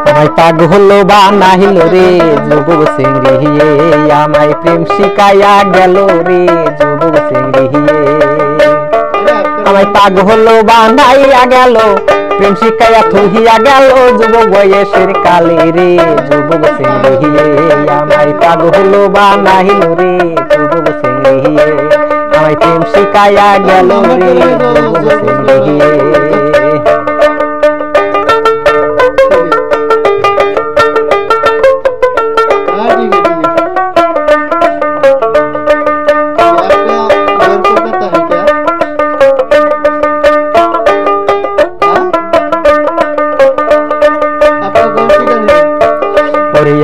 আমায় পাগল বানাইল রে যুবক সিংড়িয়ে, আমায় প্রেম শিখাইয়া গেল রে যুবক সিংড়িয়ে। আমায় পাগল বানাইয়া গেল, প্রেম শিখাইয়া থুহিয়া গেল যুবক বয়সের কালে রে যুবক সিংড়িয়ে। আমায় পাগল বানাইল রে যুবক সিংড়িয়ে, আমায় প্রেম শিখাইয়া গেল রে যুবক সিংড়িয়ে।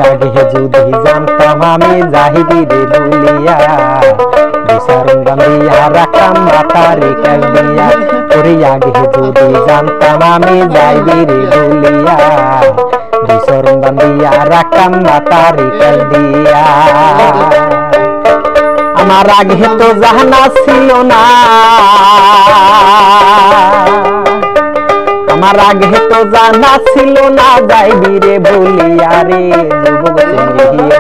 আগে যদি জানতাম আমি যাহিবি রে বলিয়া, বিচারণ বান্ধিয়া রাখাম মাতারে কালিয়া। ওরে আগে যদি জানতাম আমি যাইবি রে বলিয়া, বিচারণ বান্ধিয়া রাখাম মাতারে কালিয়া। আমার আগে তো জানা ছিল না, আমার আগে তো জানা ছিল না যাইবি রে বলিয়া রে যুবক সিংড়িয়ে।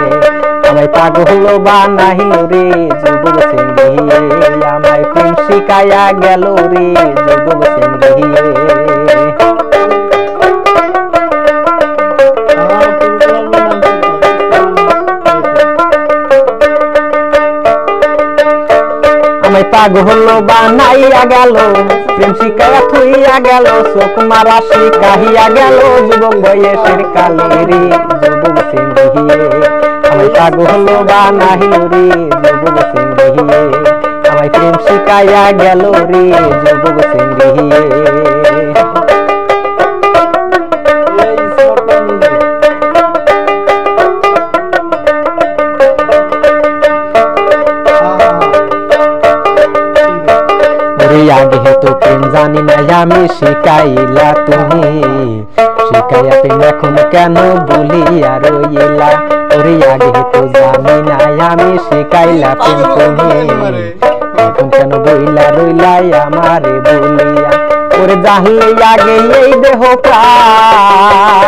আমায় পাগল বানাইল রে যুবক সিংড়িয়ে, আমায় প্রেম শিখাইয়া গেল রে যুবক সিংড়িয়ে। আমায় পাগল বানাইয়া গেল, প্রেম শিখাইয়া থইয়া গেল, চোখ মারা শিখাইয়া গেল যুবক বয়সের কালে রে যুবক সিংড়িয়ে। আমায় পাগল বানাইল রে যুবক সিংড়িয়ে, আমায় প্রেম শিখাইয়া গেল রে যুবক সিংড়িয়ে। আগে তো প্রেম জানি না আমি শিখাইলা তুমি, শিখাইয়া প্রেম এখন কেন বলিয়া রইলা। ওরে আগে তো জানি না আমি শিখাইলা প্রেম তুমি, এখন কেন বইলা রইলা আমারে বলিয়া। ওরে জানলে আগে এই দেহ প্রাণ,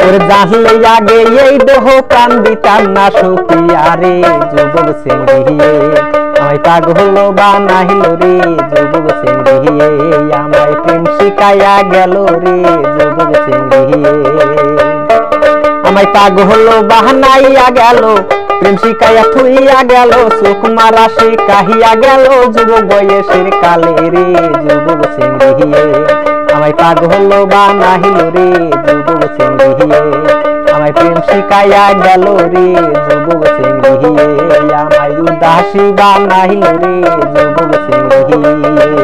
ওরে জানলে আগে এই দেহ প্রাণ দিতাম না সুপিয়া রে যুবক সিংড়িয়ে। আমায় পাগল বানাইল রে যুবক সিংড়িয়ে, আমায় প্রেম শিখাইয়া গেল রে যুবক সিংড়িয়ে। আমায় পাগল বানাইয়া গেল, প্রেম শিখাইয়া থুইয়া গেল, চোখ মারা শিখাইয়া গেল যুবক বয়সের কালে রে যুবক সিংড়িয়ে। আমায় পাগল বানাইল রে যুবক সিংড়িয়ে, আমায় প্রেম শিখাইয়া গেল রে যুবক সিংড়িয়ে। আমায় উদাসী বানাইল রে যুবক সিংড়িয়ে।